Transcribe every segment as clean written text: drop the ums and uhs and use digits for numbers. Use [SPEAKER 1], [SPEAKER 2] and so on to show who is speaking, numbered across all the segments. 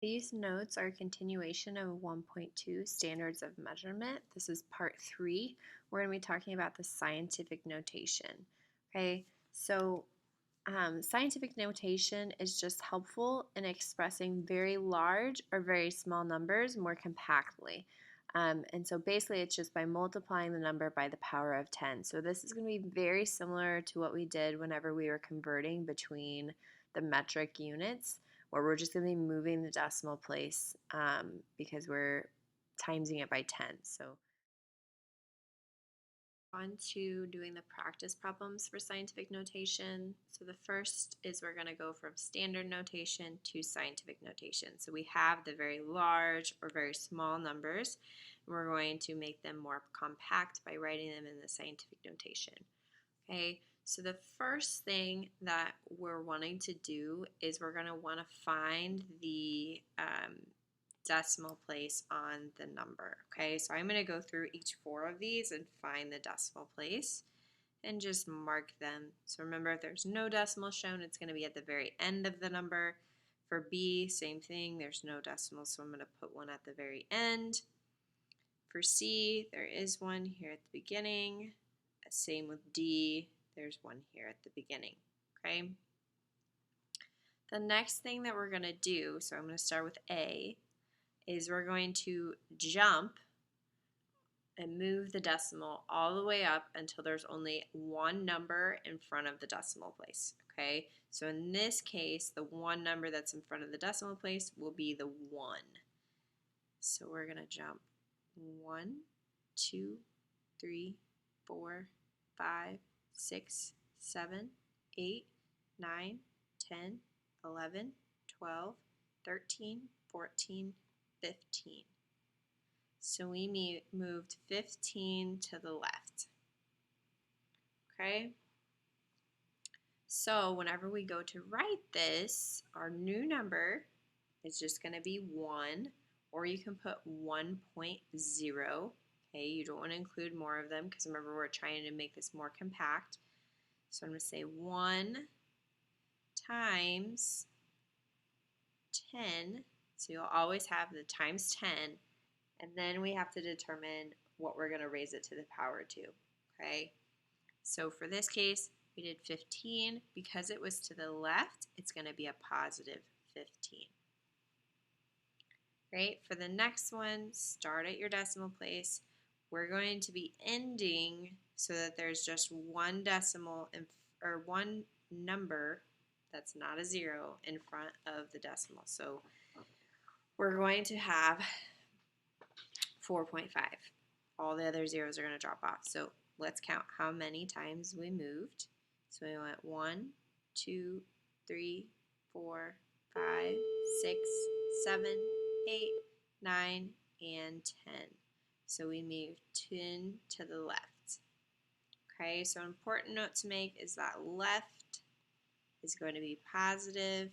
[SPEAKER 1] These notes are a continuation of 1.2 Standards of Measurement. This is part 3. We're going to be talking about the scientific notation. Okay, so scientific notation is just helpful in expressing very large or very small numbers more compactly. And so basically it's just by multiplying the number by the power of 10. So this is going to be very similar to what we did whenever we were converting between the metric units, where we're just going to be moving the decimal place because we're timesing it by 10. So on to doing the practice problems for scientific notation. So the first is we're going to go from standard notation to scientific notation. So we have the very large or very small numbers, and we're going to make them more compact by writing them in the scientific notation. Okay, so the first thing that we're wanting to do is we're going to want to find the decimal place on the number. Okay, so I'm going to go through each 4 of these and find the decimal place and just mark them. So remember, if there's no decimal shown, it's going to be at the very end of the number. For B, same thing, there's no decimal, so I'm going to put one at the very end. For C, there is one here at the beginning. Same with D, there's one here at the beginning. Okay. The next thing that we're going to do, so I'm going to start with A, is we're going to jump and move the decimal all the way up until there's only one number in front of the decimal place. Okay, so in this case, the one number that's in front of the decimal place will be the 1. So we're going to jump 1, 2, 3, 4, 5, 6, 7, 8, 9, 10, 11, 12, 13, 14, 15. So we moved 15 to the left. Okay? So whenever we go to write this, our new number is just going to be 1, or you can put 1.0. Okay, you don't want to include more of them because remember we're trying to make this more compact. So I'm going to say 1 times 10. So you'll always have the times 10. And then we have to determine what we're going to raise it to the power to. Okay, so for this case, we did 15. Because it was to the left, it's going to be a positive 15. Right, for the next one, start at your decimal place. We're going to be ending so that there's just one decimal or one number that's not a 0 in front of the decimal. So we're going to have 4.5. All the other zeros are going to drop off. So let's count how many times we moved. So we went 1, 2, 3, 4, 5, 6, 7, 8, 9, and 10. So we moved 10 to the left. Okay, so an important note to make is that left is going to be positive.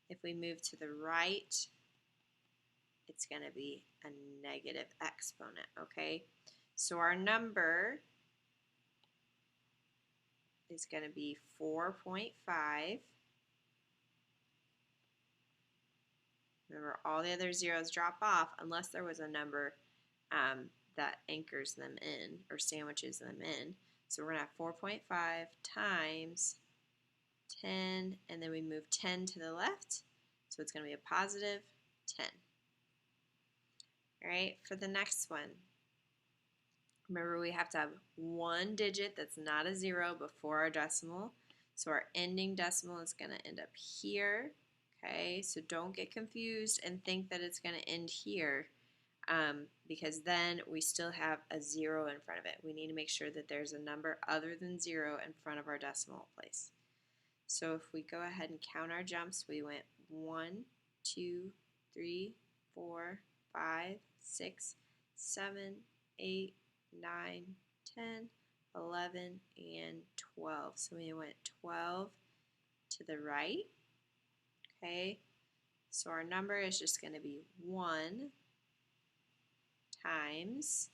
[SPEAKER 1] If we move to the right, it's going to be a negative exponent, okay? So our number is going to be 4.5. Remember, all the other zeros drop off unless there was a number that anchors them in or sandwiches them in. So we're going to have 4.5 times 10, and then we move 10 to the left, so it's going to be a positive 10. All right, for the next one, remember we have to have one digit that's not a 0 before our decimal. So our ending decimal is going to end up here. Okay, so don't get confused and think that it's going to end here because then we still have a 0 in front of it. We need to make sure that there's a number other than 0 in front of our decimal place. So if we go ahead and count our jumps, we went 1, 2, 3, 4, 5, 6, 7, 8, 9, 10, 11, and 12. So we went 12 to the right. Okay, so our number is just going to be 1 times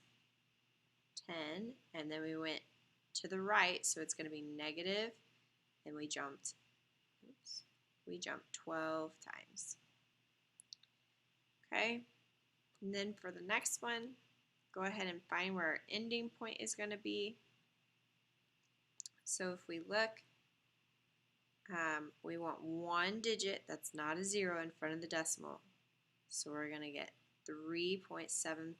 [SPEAKER 1] 10, and then we went to the right, so it's going to be negative, and we jumped 12 times. Okay, and then for the next one, go ahead and find where our ending point is going to be. So if we look, we want one digit that's not a 0 in front of the decimal. So we're going to get 3.74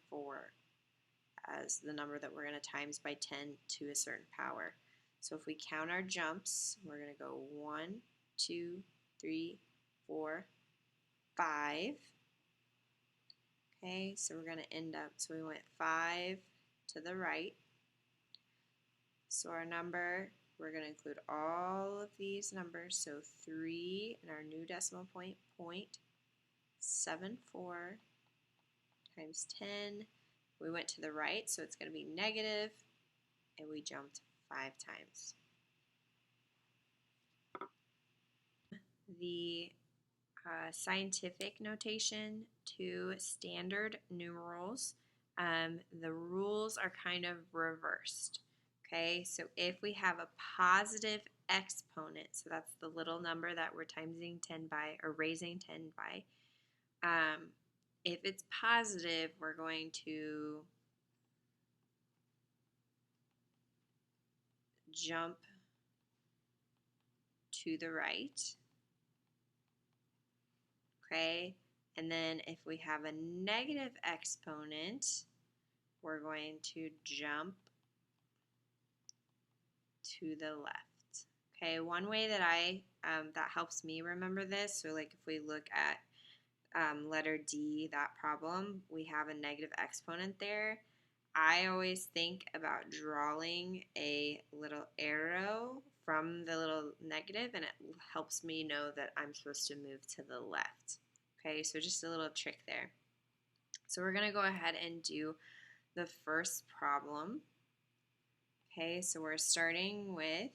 [SPEAKER 1] as the number that we're going to times by 10 to a certain power. So if we count our jumps, we're going to go 1, 2, 3, 4, 5. Okay, so we're going to end up, so we went 5 to the right. So our number, we're going to include all of these numbers. So 3 in our new decimal point, 0.74 times 10. We went to the right, so it's going to be negative, and we jumped 5 times. The scientific notation to standard numerals, the rules are kind of reversed. Okay, so if we have a positive exponent, so that's the little number that we're timesing 10 by or raising 10 by, if it's positive, we're going to jump to the right. Okay, and then if we have a negative exponent, we're going to jump to the left. Okay, one way that that helps me remember this, so like if we look at letter D, that problem, we have a negative exponent there. I always think about drawing a little arrow from the little negative, and it helps me know that I'm supposed to move to the left. Okay, so just a little trick there. So we're going to go ahead and do the first problem. Okay, so we're starting with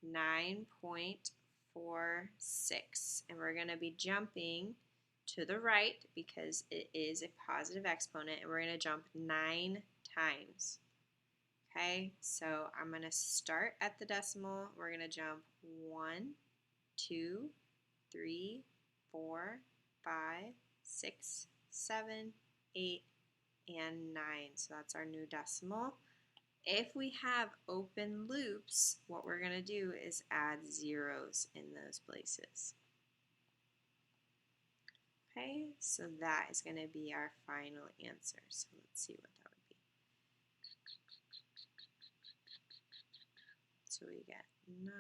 [SPEAKER 1] 9.46, and we're going to be jumping to the right because it is a positive exponent, and we're going to jump 9 times. Okay, so I'm going to start at the decimal. We're going to jump 1, 2, 3, 4, 5, 6, 7, 8, and 9. So that's our new decimal. If we have open loops, what we're going to do is add zeros in those places. Okay, so that is going to be our final answer. So let's see what that would be. So we get 9,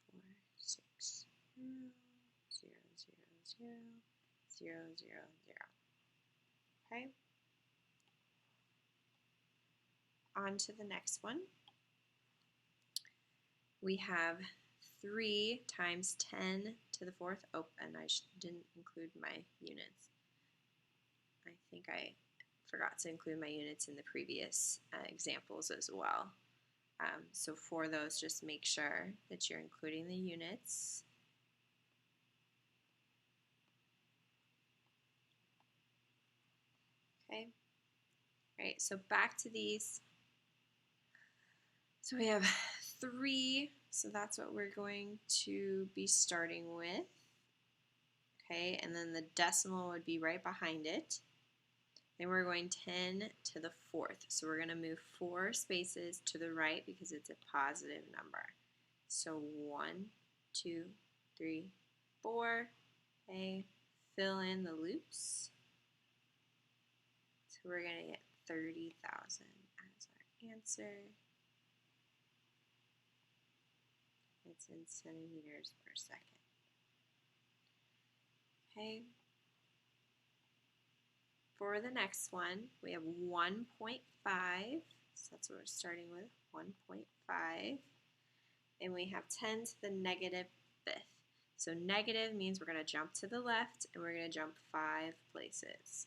[SPEAKER 1] 4, 6, 0, 0, 0, 0, 0, 0, 0. Okay. On to the next one. We have 3 times 10 to the 4th. Oh, and I didn't include my units. I think I forgot to include my units in the previous examples as well. So for those, just make sure that you're including the units. Okay. All right, so back to these. So we have 3, so that's what we're going to be starting with. Okay, and then the decimal would be right behind it. Then we're going 10 to the 4th. So we're going to move 4 spaces to the right because it's a positive number. So 1, 2, 3, 4. Okay, fill in the loops. So we're going to get 30,000 as our answer. It's in centimeters per second. Okay. For the next one, we have 1.5. So that's what we're starting with, 1.5. And we have 10 to the negative 5th. So negative means we're going to jump to the left, and we're going to jump 5 places.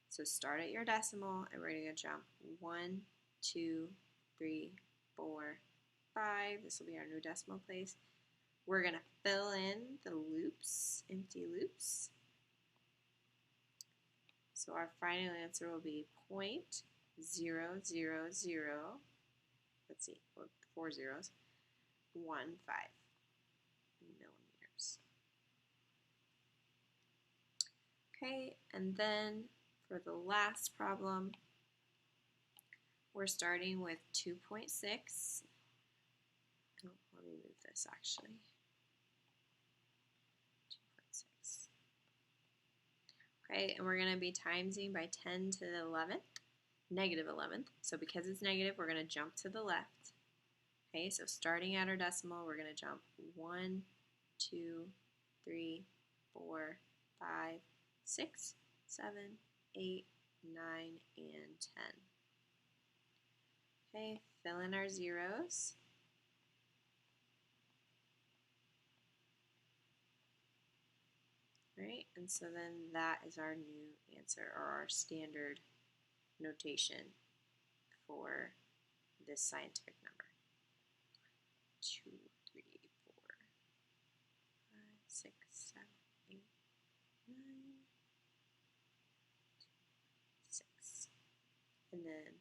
[SPEAKER 1] So start at your decimal, and we're going to jump 1, 2, 3, 4, 5. This will be our new decimal place. We're going to fill in the loops, empty loops. So our final answer will be 0.000, let's see, 4 zeros, 1 5 millimeters. Okay, and then for the last problem, we're starting with 2.6. Oh, let me move this actually. 2.6. Okay, and we're going to be timesing by 10 to the 11th, negative 11th. So because it's negative, we're going to jump to the left. Okay, so starting at our decimal, we're going to jump 1, 2, 3, 4, 5, 6, 7, 8, 9, and 10. Okay, fill in our zeros. Right, and so then that is our new answer, or our standard notation for this scientific number. 2, 3, 4, 5, 6, 7, 8, 9, 6. And then